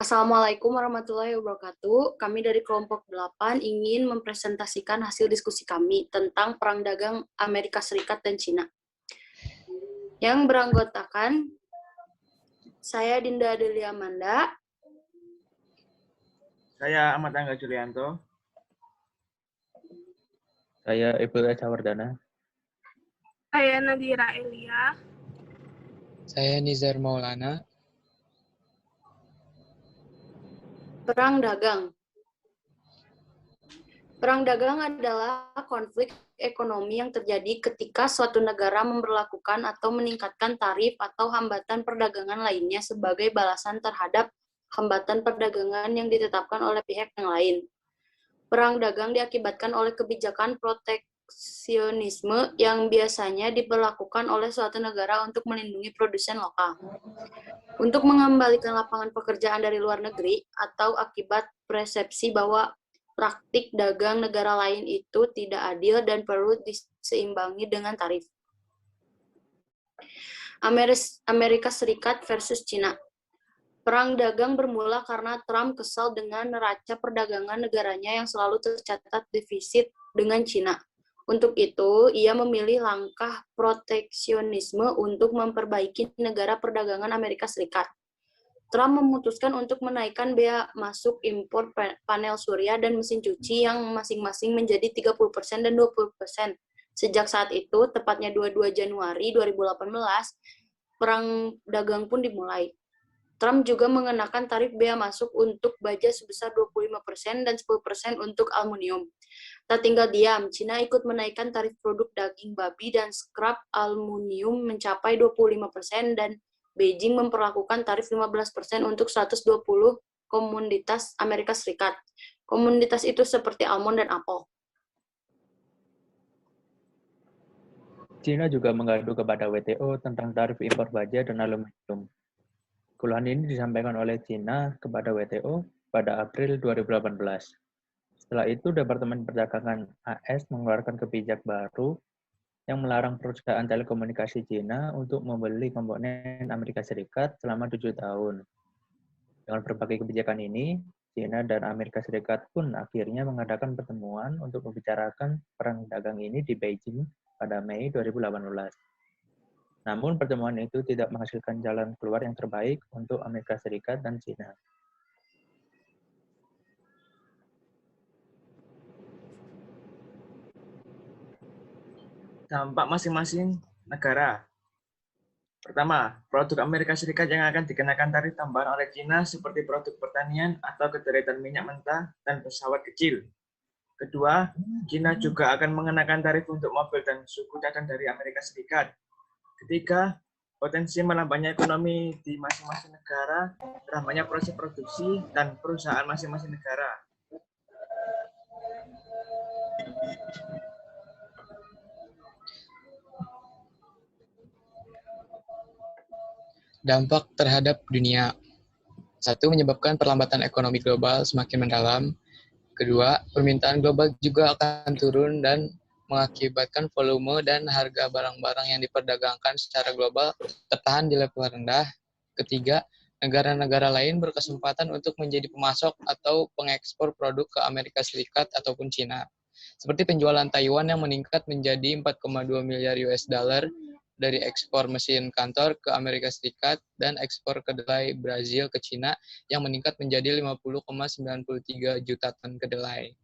Assalamualaikum warahmatullahi wabarakatuh. Kami dari kelompok 8 ingin mempresentasikan hasil diskusi kami tentang perang dagang Amerika Serikat dan Cina. Yang beranggotakan saya Dinda Adelia Amanda, Saya Ahmad Angga Julianto. Saya Ibnu Esa Wardana. Saya Nadira Elia. Saya Nizar Maulana. perang dagang. Perang dagang adalah konflik ekonomi yang terjadi ketika suatu negara memberlakukan atau meningkatkan tarif atau hambatan perdagangan lainnya sebagai balasan terhadap hambatan perdagangan yang ditetapkan oleh pihak yang lain. Perang dagang diakibatkan oleh kebijakan proteksionisme yang biasanya diberlakukan oleh suatu negara untuk melindungi produsen lokal, untuk mengembalikan lapangan pekerjaan dari luar negeri, atau akibat persepsi bahwa praktik dagang negara lain itu tidak adil dan perlu diseimbangi dengan tarif. Amerika Serikat versus Cina. Perang dagang bermula karena Trump kesal dengan neraca perdagangan negaranya yang selalu tercatat defisit dengan Cina. Untuk itu, ia memilih langkah proteksionisme untuk memperbaiki negara perdagangan Amerika Serikat. Trump memutuskan untuk menaikkan bea masuk impor panel surya dan mesin cuci yang masing-masing menjadi 30% dan 20%. Sejak saat itu, tepatnya 22 Januari 2018, perang dagang pun dimulai. Trump juga mengenakan tarif bea masuk untuk baja sebesar 25% dan 10% untuk aluminium. Tak tinggal diam, Cina ikut menaikkan tarif produk daging babi dan scrap aluminium mencapai 25% dan Beijing memperlakukan tarif 15% untuk 120 komoditas Amerika Serikat. Komoditas itu seperti almond dan apel. Cina juga mengadu kepada WTO tentang tarif impor baja dan aluminium. Keluhan ini disampaikan oleh Cina kepada WTO pada April 2018. Setelah itu, Departemen Perdagangan AS mengeluarkan kebijakan baru yang melarang perusahaan telekomunikasi Cina untuk membeli komponen Amerika Serikat selama 7 tahun. Dengan berbagai kebijakan ini, Cina dan Amerika Serikat pun akhirnya mengadakan pertemuan untuk membicarakan perang dagang ini di Beijing pada Mei 2018. Namun pertemuan itu tidak menghasilkan jalan keluar yang terbaik untuk Amerika Serikat dan Cina. Dampak masing-masing negara. Pertama, produk Amerika Serikat yang akan dikenakan tarif tambahan oleh Cina seperti produk pertanian atau kederetan minyak mentah dan pesawat kecil. Kedua, Cina juga akan mengenakan tarif untuk mobil dan suku cadang dari Amerika Serikat. Ketiga, potensi melambatnya ekonomi di masing-masing negara, terhambatnya proses produksi dan perusahaan masing-masing negara. Dampak terhadap dunia. 1. Menyebabkan perlambatan ekonomi global semakin mendalam. Kedua, permintaan global juga akan turun dan mengakibatkan volume dan harga barang-barang yang diperdagangkan secara global tertahan di level rendah. Ketiga, negara-negara lain berkesempatan untuk menjadi pemasok atau pengekspor produk ke Amerika Serikat ataupun Cina. Seperti penjualan Taiwan yang meningkat menjadi 4,2 miliar US dollar dari ekspor mesin kantor ke Amerika Serikat dan ekspor kedelai Brazil ke Cina yang meningkat menjadi 50,93 juta ton kedelai.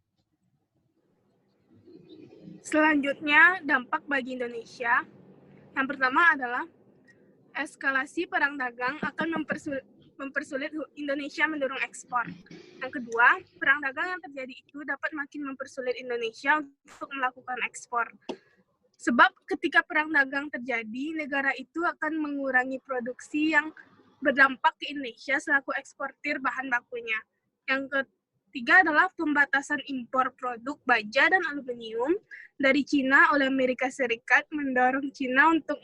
Selanjutnya, dampak bagi Indonesia. Yang pertama adalah eskalasi perang dagang akan mempersulit Indonesia mendorong ekspor. Yang kedua, perang dagang yang terjadi itu dapat makin mempersulit Indonesia untuk melakukan ekspor. Sebab ketika perang dagang terjadi, negara itu akan mengurangi produksi yang berdampak ke Indonesia selaku eksportir bahan bakunya. Yang ketiga adalah pembatasan impor produk baja dan aluminium dari Cina oleh Amerika Serikat mendorong Cina untuk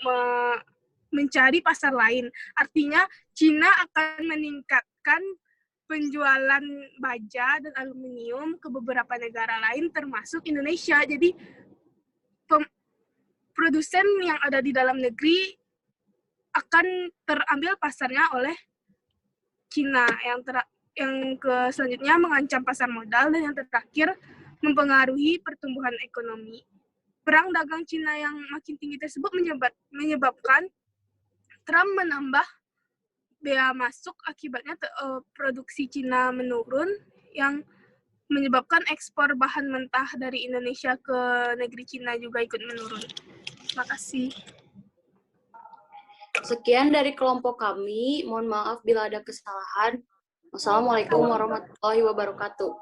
mencari pasar lain. Artinya, Cina akan meningkatkan penjualan baja dan aluminium ke beberapa negara lain termasuk Indonesia. Jadi, produsen yang ada di dalam negeri akan terambil pasarnya oleh Cina. Yang selanjutnya mengancam pasar modal, dan yang terakhir mempengaruhi pertumbuhan ekonomi. Perang dagang Cina yang makin tinggi tersebut menyebabkan Trump menambah bea masuk, akibatnya produksi Cina menurun yang menyebabkan ekspor bahan mentah dari Indonesia ke negeri Cina juga ikut menurun. Terima kasih. Sekian dari kelompok kami. Mohon maaf bila ada kesalahan. Wassalamualaikum warahmatullahi wabarakatuh.